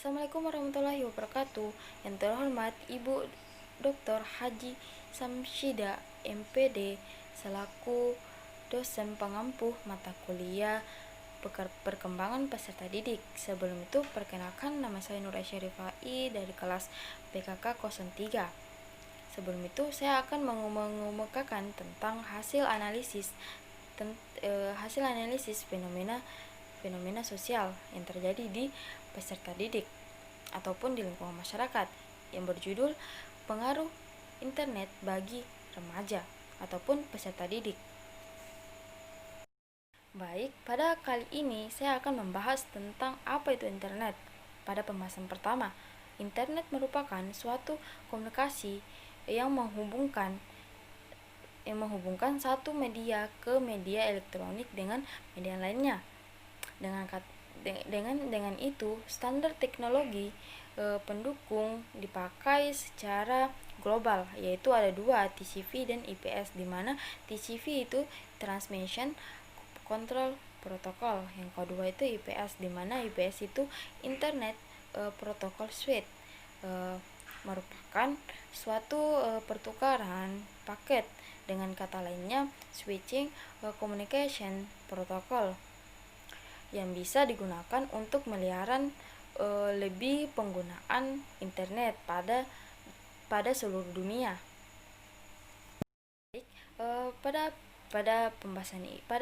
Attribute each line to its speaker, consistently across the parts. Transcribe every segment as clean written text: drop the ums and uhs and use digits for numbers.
Speaker 1: Assalamualaikum warahmatullahi wabarakatuh. Yang terhormat Ibu Dr. Haji Samsyida MPD selaku dosen pengampu mata kuliah perkembangan peserta didik. Sebelum itu perkenalkan, nama saya Nur Aisyah Rifai dari kelas PKK 03. Sebelum itu saya akan mengemukakan tentang hasil analisis fenomena sosial yang terjadi di peserta didik ataupun di lingkungan masyarakat yang berjudul pengaruh internet bagi remaja ataupun peserta didik. Baik, pada kali ini saya akan membahas tentang apa itu internet. Pada pembahasan pertama, internet merupakan suatu komunikasi yang menghubungkan satu media ke media elektronik dengan media lainnya. Dengan itu, standar teknologi pendukung dipakai secara global, yaitu ada dua, TCP dan IPS, di mana TCP itu Transmission Control Protocol, yang kedua itu IPS, di mana IPS itu Internet Protocol Suite, merupakan suatu pertukaran paket. Dengan kata lainnya, switching communication protocol yang bisa digunakan untuk melihat lebih penggunaan internet pada seluruh dunia. Pada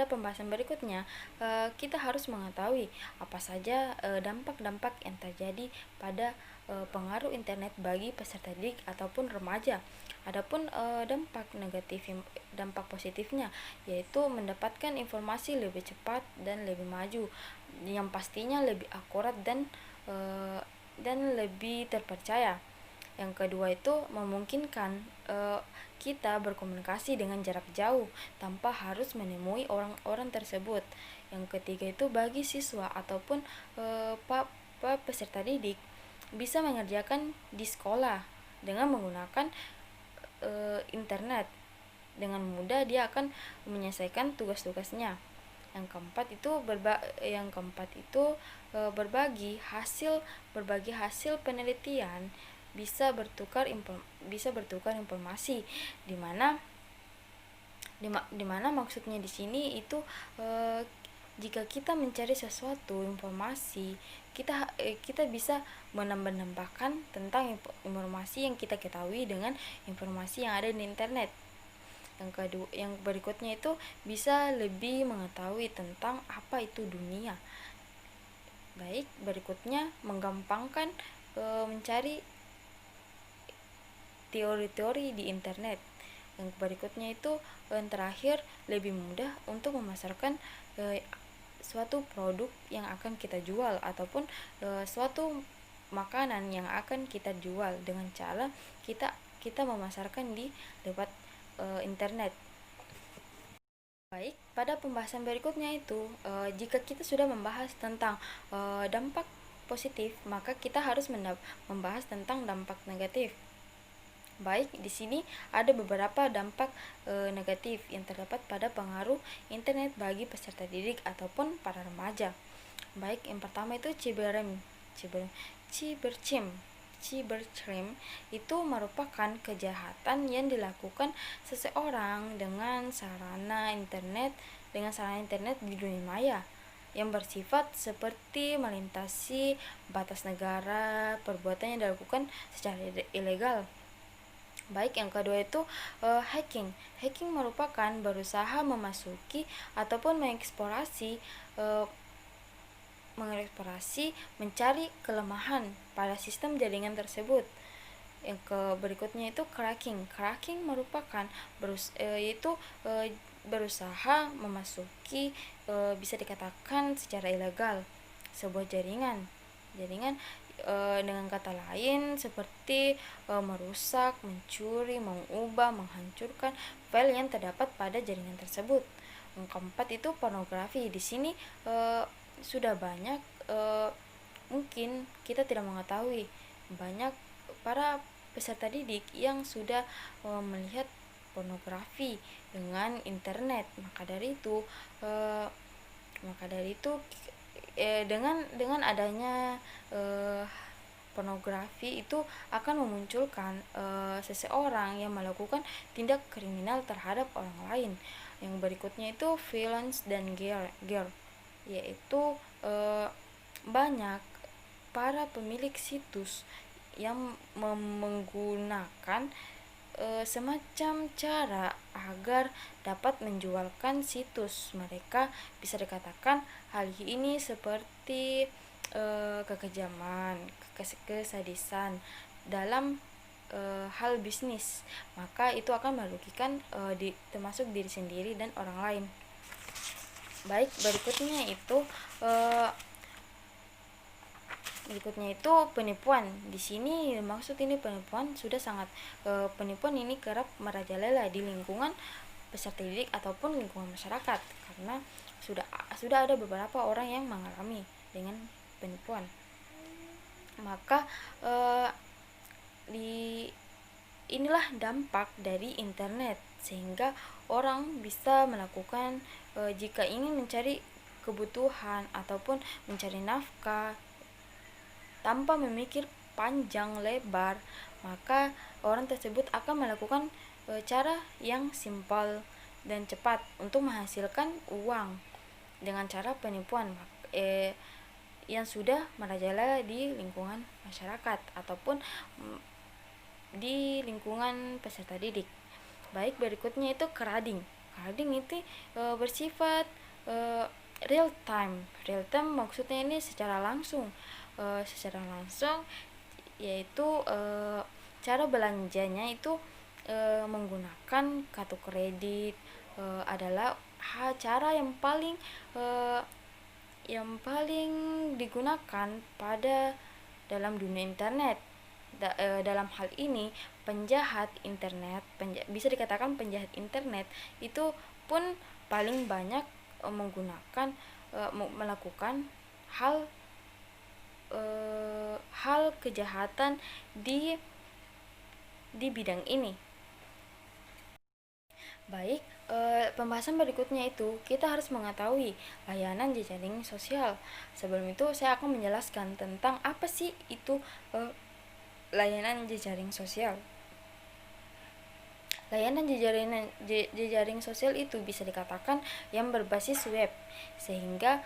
Speaker 1: pembahasan berikutnya, kita harus mengetahui apa saja dampak-dampak yang terjadi pada pengaruh internet bagi peserta didik ataupun remaja. Adapun dampak positifnya yaitu mendapatkan informasi lebih cepat dan lebih maju, yang pastinya lebih akurat dan lebih terpercaya. Yang kedua itu memungkinkan kita berkomunikasi dengan jarak jauh tanpa harus menemui orang-orang tersebut. Yang ketiga itu bagi siswa ataupun peserta didik bisa mengerjakan di sekolah dengan menggunakan internet. Dengan mudah dia akan menyelesaikan tugas-tugasnya. Yang keempat itu berbagi hasil penelitian, bisa bertukar informasi, di mana maksudnya di sini itu jika kita mencari sesuatu informasi, kita bisa menambah-nambahkan tentang informasi yang kita ketahui dengan informasi yang ada di internet. Yang berikutnya itu bisa lebih mengetahui tentang apa itu dunia. Baik, berikutnya menggampangkan mencari teori-teori di internet. Yang berikutnya itu yang terakhir, lebih mudah untuk memasarkan suatu produk yang akan kita jual ataupun suatu makanan yang akan kita jual dengan cara kita memasarkan di lewat internet. Baik, pada pembahasan berikutnya itu jika kita sudah membahas tentang dampak positif, maka kita harus membahas tentang dampak negatif. Baik, di sini ada beberapa dampak negatif yang terdapat pada pengaruh internet bagi peserta didik ataupun para remaja. Baik, yang pertama itu cybercrime itu merupakan kejahatan yang dilakukan seseorang dengan sarana internet di dunia maya yang bersifat seperti melintasi batas negara. Perbuatan yang dilakukan secara ilegal. Baik, yang kedua itu hacking. Hacking merupakan berusaha memasuki ataupun mencari kelemahan pada sistem jaringan tersebut. Yang berikutnya itu cracking. Cracking merupakan berusaha memasuki bisa dikatakan secara ilegal sebuah jaringan dengan kata lain seperti merusak, mencuri, mengubah, menghancurkan file yang terdapat pada jaringan tersebut. Yang keempat itu pornografi. Di sini sudah banyak mungkin kita tidak mengetahui banyak para peserta didik yang sudah melihat pornografi dengan internet. Maka dari itu dengan adanya pornografi itu akan memunculkan seseorang yang melakukan tindak kriminal terhadap orang lain. Yang berikutnya itu violence dan girl, yaitu banyak para pemilik situs yang menggunakan semacam cara agar dapat menjualkan situs mereka. Bisa dikatakan hal ini seperti kekejaman, kesadisan dalam hal bisnis, maka itu akan merugikan termasuk diri sendiri dan orang lain. Baik, berikutnya itu penipuan. Di sini maksud ini penipuan sudah sangat penipuan ini kerap merajalela di lingkungan peserta didik ataupun lingkungan masyarakat, karena sudah ada beberapa orang yang mengalami dengan penipuan. Maka inilah dampak dari internet, sehingga orang bisa melakukan jika ingin mencari kebutuhan ataupun mencari nafkah tanpa memikir panjang lebar, maka orang tersebut akan melakukan cara yang simpel dan cepat untuk menghasilkan uang dengan cara penipuan yang sudah merajalela di lingkungan masyarakat ataupun di lingkungan peserta didik. Baik, berikutnya itu crading. Crading itu bersifat real time. Real time maksudnya ini secara langsung, yaitu cara belanjanya itu menggunakan kartu kredit adalah cara yang paling digunakan pada dalam dunia internet. Dalam hal ini penjahat internet, bisa dikatakan penjahat internet itu pun paling banyak melakukan hal kejahatan di bidang ini. Baik, pembahasan berikutnya itu kita harus mengetahui layanan jejaring sosial. Sebelum itu saya akan menjelaskan tentang apa sih itu layanan jejaring sosial. Layanan jejaring sosial itu bisa dikatakan yang berbasis web, sehingga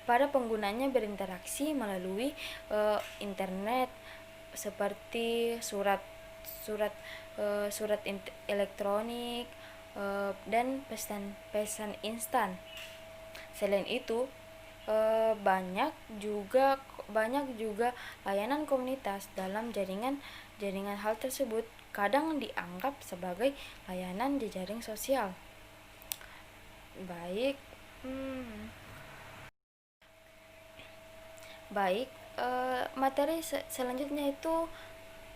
Speaker 1: para penggunanya berinteraksi melalui internet seperti surat elektronik dan pesan instan. Selain itu banyak juga layanan komunitas dalam jaringan hal tersebut kadang dianggap sebagai layanan jejaring sosial. Baik, materi selanjutnya itu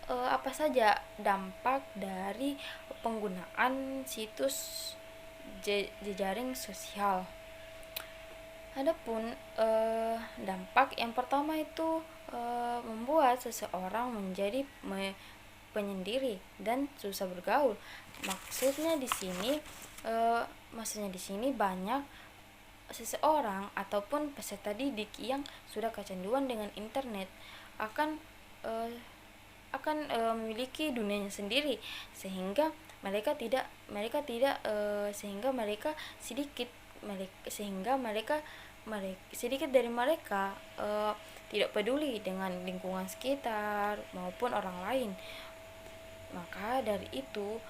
Speaker 1: apa saja dampak dari penggunaan situs jejaring sosial. Adapun dampak yang pertama itu membuat seseorang menjadi penyendiri dan susah bergaul. Maksudnya di sini banyak seseorang ataupun peserta didik yang sudah kecanduan dengan internet akan memiliki dunianya sendiri, sehingga sedikit dari mereka tidak peduli dengan lingkungan sekitar maupun orang lain. Maka dari itu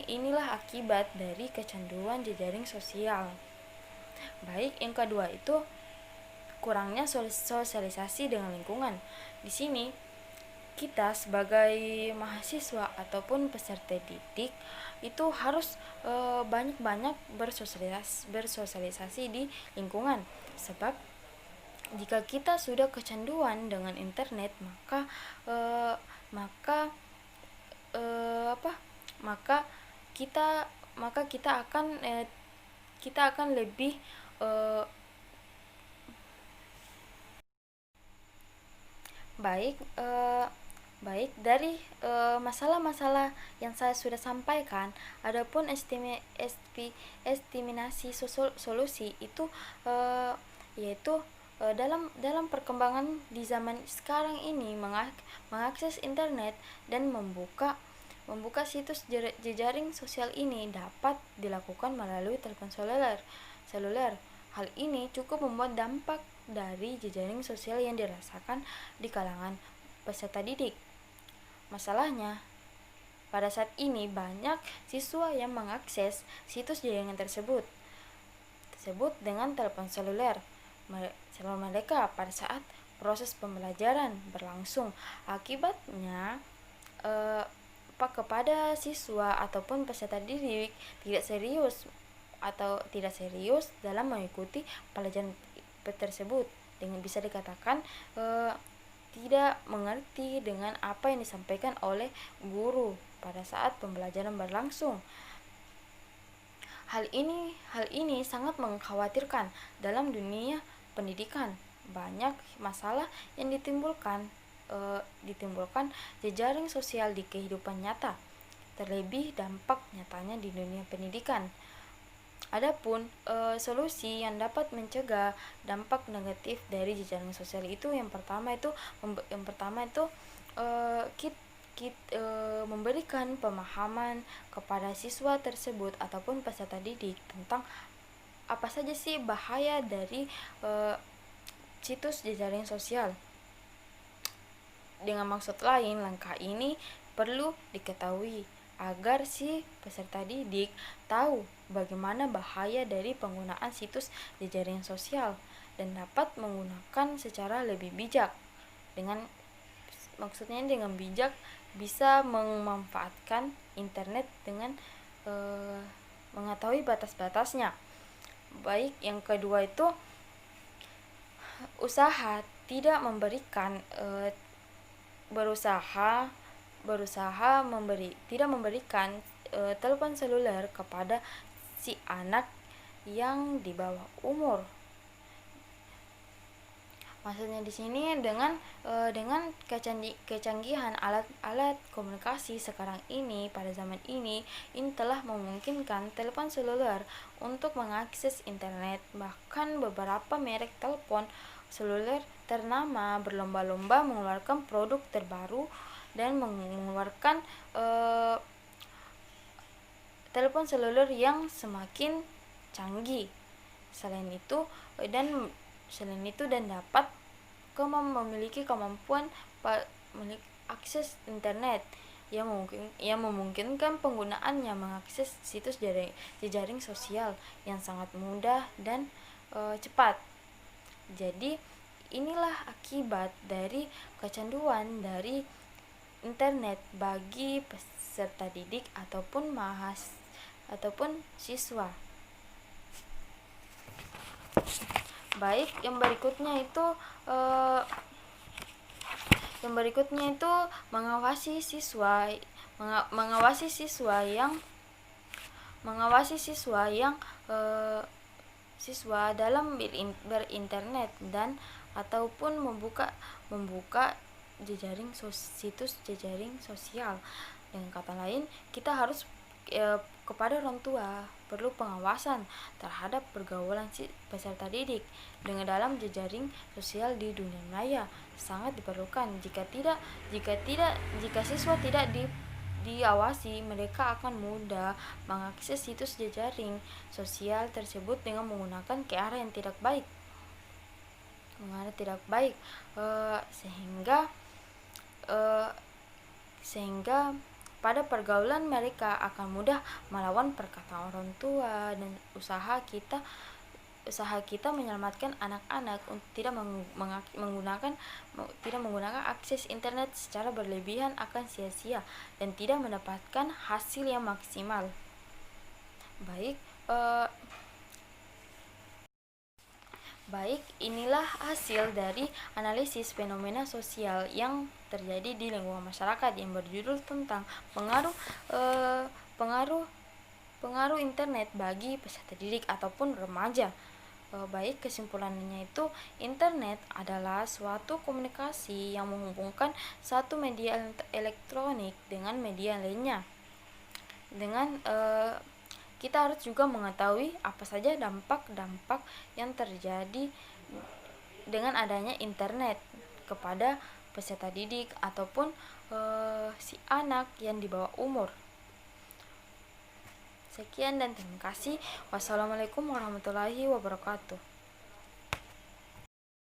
Speaker 1: inilah akibat dari kecanduan jejaring sosial. Baik, yang kedua itu kurangnya sosialisasi dengan lingkungan. Di sini kita sebagai mahasiswa ataupun peserta didik itu harus banyak-banyak bersosialisasi di lingkungan, sebab jika kita sudah kecanduan dengan internet maka kita akan lebih baik dari masalah-masalah yang saya sudah sampaikan. Adapun estimasi solusi itu yaitu dalam perkembangan di zaman sekarang ini, mengakses internet dan membuka situs jejaring sosial ini dapat dilakukan melalui telepon seluler. Hal ini cukup membuat dampak dari jejaring sosial yang dirasakan di kalangan peserta didik. Masalahnya, pada saat ini banyak siswa yang mengakses situs jaringan tersebut dengan telepon seluler mereka pada saat proses pembelajaran berlangsung. Akibatnya, kepada siswa ataupun peserta didik tidak serius dalam mengikuti pelajaran tersebut, dengan bisa dikatakan tidak mengerti dengan apa yang disampaikan oleh guru pada saat pembelajaran berlangsung. Hal ini sangat mengkhawatirkan dalam dunia pendidikan. Banyak masalah yang ditimbulkan jejaring sosial di kehidupan nyata, terlebih dampak nyatanya di dunia pendidikan. Adapun solusi yang dapat mencegah dampak negatif dari jejaring sosial itu, yang pertama itu memberikan pemahaman kepada siswa tersebut ataupun peserta didik tentang apa saja sih bahaya dari situs jejaring sosial. Dengan maksud lain, langkah ini perlu diketahui agar si peserta didik tahu bagaimana bahaya dari penggunaan situs jejaring sosial dan dapat menggunakan secara lebih bijak. Dengan bijak bisa memanfaatkan internet dengan mengetahui batas-batasnya. Baik, yang kedua itu tidak memberikan telepon seluler kepada si anak yang di bawah umur. Maksudnya di sini dengan kecanggihan alat komunikasi sekarang ini, pada zaman ini telah memungkinkan telepon seluler untuk mengakses internet. Bahkan beberapa merek telepon seluler ternama berlomba-lomba mengeluarkan produk terbaru dan mengeluarkan telepon seluler yang semakin canggih. Selain itu dan dapat memiliki kemampuan akses internet yang memungkinkan penggunaannya mengakses situs jejaring sosial yang sangat mudah dan cepat. Jadi inilah akibat dari kecanduan dari internet bagi peserta didik ataupun siswa. Baik, yang berikutnya itu mengawasi siswa dalam berinternet dan ataupun membuka situs jejaring sosial. Dengan kata lain, kita harus kepada orang tua perlu pengawasan terhadap pergaulan peserta didik dengan dalam jejaring sosial di dunia maya sangat diperlukan. Jika siswa tidak diawasi, mereka akan mudah mengakses situs jejaring sosial tersebut dengan menggunakan ke arah yang tidak baik, sehingga pada pergaulan mereka akan mudah melawan perkataan orang tua, dan usaha kita menyelamatkan anak-anak untuk tidak menggunakan akses internet secara berlebihan akan sia-sia dan tidak mendapatkan hasil yang maksimal. Baik, inilah hasil dari analisis fenomena sosial yang terjadi di lingkungan masyarakat yang berjudul tentang pengaruh internet bagi peserta didik ataupun remaja. Baik, kesimpulannya itu internet adalah suatu komunikasi yang menghubungkan satu media elektronik dengan media lainnya. Kita harus juga mengetahui apa saja dampak yang terjadi dengan adanya internet kepada peserta didik ataupun si anak yang di bawah umur. Sekian dan terima kasih. Wassalamualaikum warahmatullahi wabarakatuh.